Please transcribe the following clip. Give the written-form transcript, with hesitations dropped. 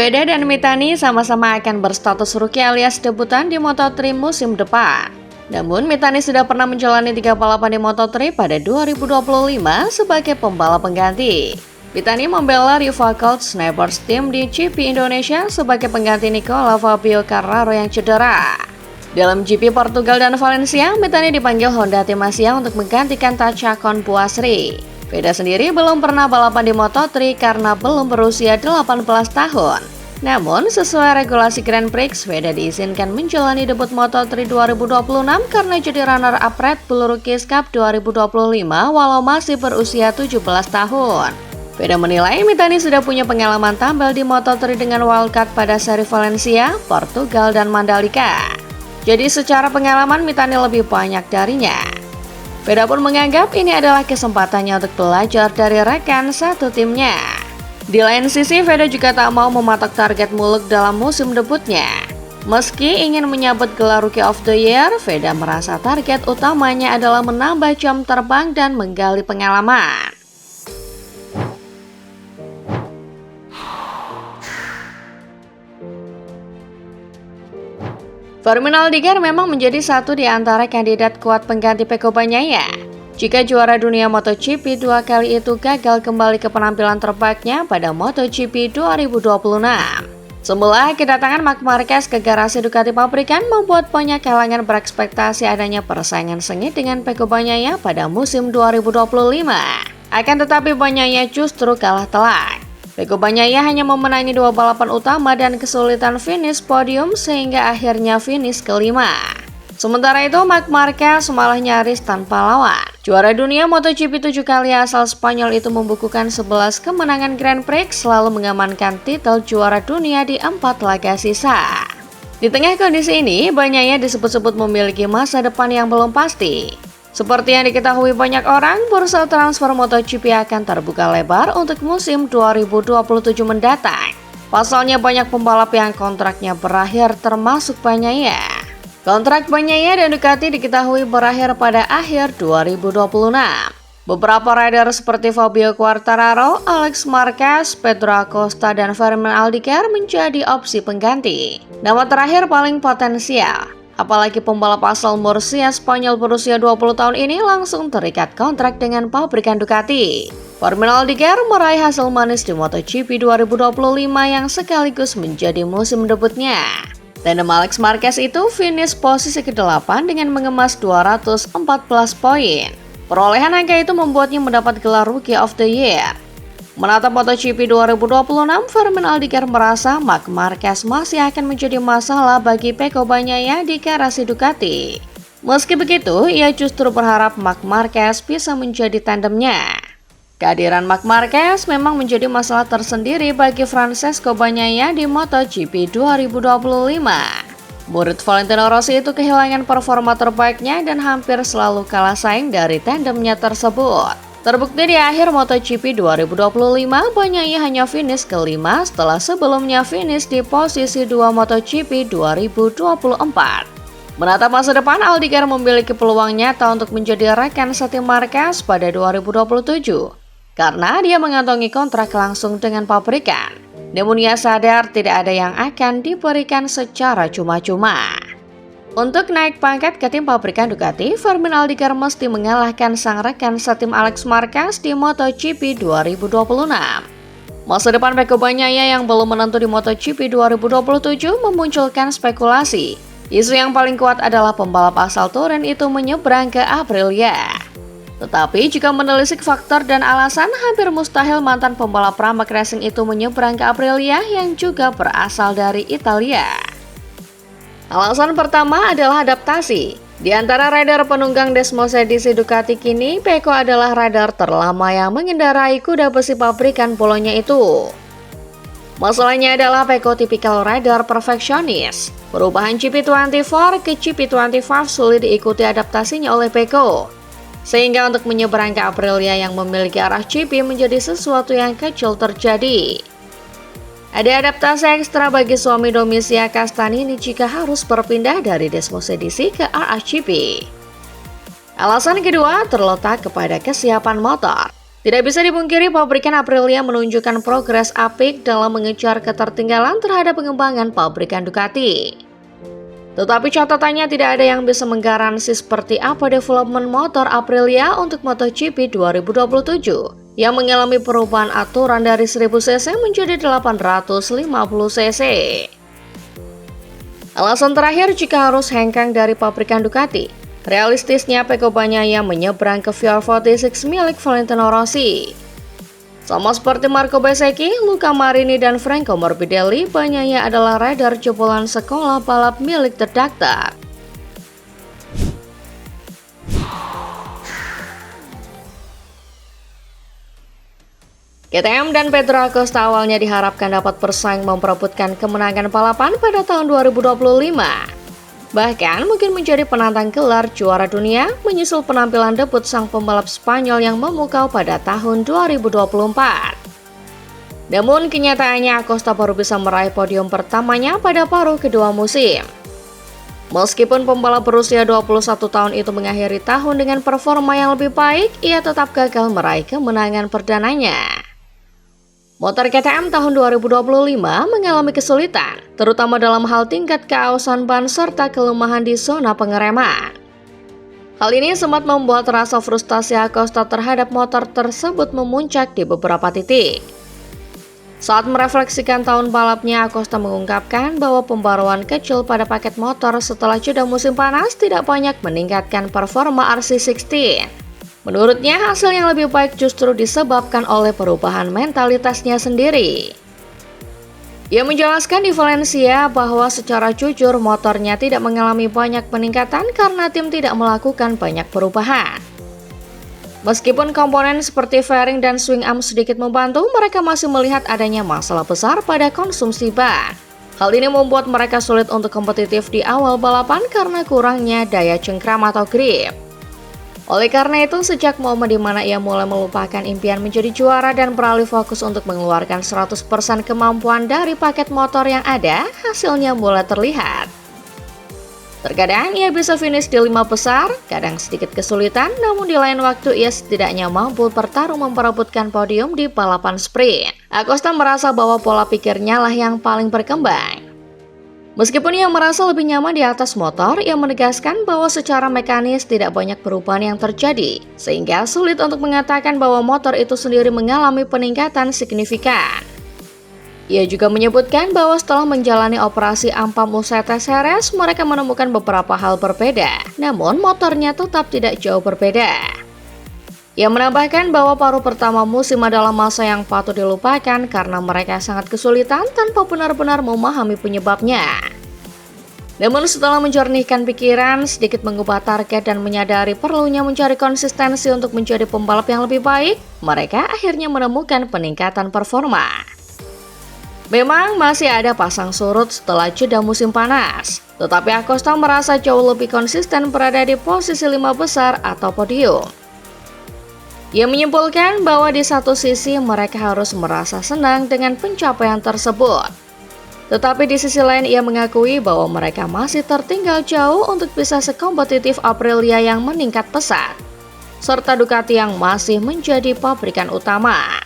Veda dan Mithani sama-sama akan berstatus rookie alias debutan di Moto3 musim depan. Namun, Mithani sudah pernah menjalani 3 balapan di Moto3 pada 2025 sebagai pembalap pengganti. Mithani membela Riva Colt Snipers Team di GP Indonesia sebagai pengganti Nicola Fabio Quartararo yang cedera. Dalam GP Portugal dan Valencia, Mithani dipanggil Honda Team Asia untuk menggantikan Tatcha Konpuasri. Veda sendiri belum pernah balapan di Moto3 karena belum berusia 18 tahun. Namun, sesuai regulasi Grand Prix, Veda diizinkan menjalani debut Moto3 2026 karena jadi runner-up Red Bull Rookies Cup 2025 walau masih berusia 17 tahun. Veda menilai Mithani sudah punya pengalaman tampil di Moto3 dengan wildcard pada seri Valencia, Portugal, dan Mandalika. Jadi secara pengalaman Mithani lebih banyak darinya. Veda pun menganggap ini adalah kesempatannya untuk belajar dari rekan satu timnya. Di lain sisi, Veda juga tak mau mematok target muluk dalam musim debutnya. Meski ingin menyabet gelar Rookie of the Year, Veda merasa target utamanya adalah menambah jam terbang dan menggali pengalaman. Fermin Aldiger memang menjadi satu di antara kandidat kuat pengganti Pecco Bagnaia. Jika juara dunia MotoGP 2 kali itu gagal kembali ke penampilan terbaiknya pada MotoGP 2026. Semula kedatangan Marc Marquez ke garasi Ducati pabrikan membuat banyak kalangan berekspektasi adanya persaingan sengit dengan Pecco Bagnaia pada musim 2025. Akan tetapi Bagnaia justru kalah telak. Pecco Bagnaia hanya memenangi 2 balapan utama dan kesulitan finish podium sehingga akhirnya finish kelima. Sementara itu, Marc Marquez malah nyaris tanpa lawan. Juara dunia MotoGP 7 kali asal Spanyol itu membukukan 11 kemenangan Grand Prix selalu mengamankan titel juara dunia di 4 laga sisa. Di tengah kondisi ini, Bagnaia disebut-sebut memiliki masa depan yang belum pasti. Seperti yang diketahui banyak orang, bursa transfer MotoGP akan terbuka lebar untuk musim 2027 mendatang. Pasalnya banyak pembalap yang kontraknya berakhir termasuk Bagnaia. Kontrak Bagnaia dan Ducati diketahui berakhir pada akhir 2026. Beberapa rider seperti Fabio Quartararo, Alex Marquez, Pedro Acosta, dan Fermin Aldiger menjadi opsi pengganti. Nama terakhir paling potensial. Apalagi pembalap asal Murcia Spanyol berusia 20 tahun ini langsung terikat kontrak dengan pabrikan Ducati. Fermin Aldiger meraih hasil manis di MotoGP 2025 yang sekaligus menjadi musim debutnya. Tandem Alex Marquez itu finish posisi ke-8 dengan mengemas 214 poin. Perolehan angka itu membuatnya mendapat gelar Rookie of the Year. Menatap MotoGP 2026, Fermin Aldiger merasa Marc Marquez masih akan menjadi masalah bagi Pecco Bagnaia di garasi Ducati. Meski begitu, ia justru berharap Marc Marquez bisa menjadi tandemnya. Kehadiran Marc Marquez memang menjadi masalah tersendiri bagi Francesco Bagnaia di MotoGP 2025. Murid Valentino Rossi itu kehilangan performa terbaiknya dan hampir selalu kalah saing dari tandemnya tersebut. Terbukti di akhir MotoGP 2025, Bagnaia hanya finish kelima setelah sebelumnya finish di posisi 2 MotoGP 2024. Menatap masa depan, Aldiger memiliki peluang nyata untuk menjadi rekan setim Marquez pada 2027 karena dia mengantongi kontrak langsung dengan pabrikan. Namun ia sadar tidak ada yang akan diberikan secara cuma-cuma. Untuk naik pangkat ke tim pabrikan Ducati, Fermin Aldiger mesti mengalahkan sang rekan setim Alex Marquez di MotoGP 2026. Masa depan Pecco Bagnaia yang belum menentu di MotoGP 2027 memunculkan spekulasi. Isu yang paling kuat adalah pembalap asal Turin itu menyeberang ke Aprilia. Tetapi jika menelisik faktor dan alasan, hampir mustahil mantan pembalap Pramac Racing itu menyeberang ke Aprilia yang juga berasal dari Italia. Alasan pertama adalah adaptasi. Di antara rider penunggang Desmosedici Ducati kini, Pecco adalah rider terlama yang mengendarai kuda besi pabrikan Polonia itu. Masalahnya adalah Pecco tipikal rider perfeksionis. Perubahan GP24 ke GP25 sulit diikuti adaptasinya oleh Pecco. Sehingga untuk menyeberang ke Aprilia yang memiliki arah GP menjadi sesuatu yang kecil terjadi. Ada adaptasi ekstra bagi suami Domizia Castanini jika harus berpindah dari Desmosedici ke RHGP. Alasan kedua terletak kepada kesiapan motor. Tidak bisa dipungkiri, pabrikan Aprilia menunjukkan progres apik dalam mengejar ketertinggalan terhadap pengembangan pabrikan Ducati. Tetapi catatannya, tidak ada yang bisa menggaransi seperti apa development motor Aprilia untuk MotoGP 2027 yang mengalami perubahan aturan dari 1000 cc menjadi 850 cc. Alasan terakhir jika harus hengkang dari pabrikan Ducati, realistisnya Pecco Bagnaia menyeberang ke VR46 milik Valentino Rossi. Sama seperti Marco Bezzecchi, Luca Marini, dan Franco Morbidelli, Bagnaia adalah rider jebolan sekolah balap milik The Doctor. KTM dan Pedro Acosta awalnya diharapkan dapat bersaing memperebutkan kemenangan balapan pada tahun 2025. Bahkan mungkin menjadi penantang gelar juara dunia menyusul penampilan debut sang pembalap Spanyol yang memukau pada tahun 2024. Namun kenyataannya Acosta baru bisa meraih podium pertamanya pada paruh kedua musim. Meskipun pembalap berusia 21 tahun itu mengakhiri tahun dengan performa yang lebih baik, ia tetap gagal meraih kemenangan perdananya. Motor KTM tahun 2025 mengalami kesulitan, terutama dalam hal tingkat keausan ban serta kelemahan di zona pengereman. Hal ini sempat membuat rasa frustasi Acosta terhadap motor tersebut memuncak di beberapa titik. Saat merefleksikan tahun balapnya, Acosta mengungkapkan bahwa pembaruan kecil pada paket motor setelah jeda musim panas tidak banyak meningkatkan performa RC16. Menurutnya, hasil yang lebih baik justru disebabkan oleh perubahan mentalitasnya sendiri. Ia menjelaskan di Valencia bahwa secara jujur motornya tidak mengalami banyak peningkatan karena tim tidak melakukan banyak perubahan. Meskipun komponen seperti fairing dan swing arm sedikit membantu, mereka masih melihat adanya masalah besar pada konsumsi ban. Hal ini membuat mereka sulit untuk kompetitif di awal balapan karena kurangnya daya cengkram atau grip. Oleh karena itu, sejak momen di mana ia mulai melupakan impian menjadi juara dan beralih fokus untuk mengeluarkan 100% kemampuan dari paket motor yang ada, hasilnya mulai terlihat. Terkadang ia bisa finish di 5 besar, kadang sedikit kesulitan, namun di lain waktu ia setidaknya mampu bertarung memperebutkan podium di balapan sprint. Acosta merasa bahwa pola pikirnya lah yang paling berkembang. Meskipun ia merasa lebih nyaman di atas motor, ia menegaskan bahwa secara mekanis tidak banyak perubahan yang terjadi, sehingga sulit untuk mengatakan bahwa motor itu sendiri mengalami peningkatan signifikan. Ia juga menyebutkan bahwa setelah menjalani operasi Ampam usai tes series, mereka menemukan beberapa hal berbeda, namun motornya tetap tidak jauh berbeda. Ia menambahkan bahwa paruh pertama musim adalah masa yang patut dilupakan karena mereka sangat kesulitan tanpa benar-benar memahami penyebabnya. Namun setelah menjernihkan pikiran, sedikit mengubah target dan menyadari perlunya mencari konsistensi untuk menjadi pembalap yang lebih baik, mereka akhirnya menemukan peningkatan performa. Memang masih ada pasang surut setelah jeda musim panas, tetapi Acosta merasa jauh lebih konsisten berada di posisi 5 besar atau podium. Ia menyimpulkan bahwa di satu sisi mereka harus merasa senang dengan pencapaian tersebut. Tetapi di sisi lain ia mengakui bahwa mereka masih tertinggal jauh untuk bisa sekompetitif Aprilia yang meningkat pesat, serta Ducati yang masih menjadi pabrikan utama.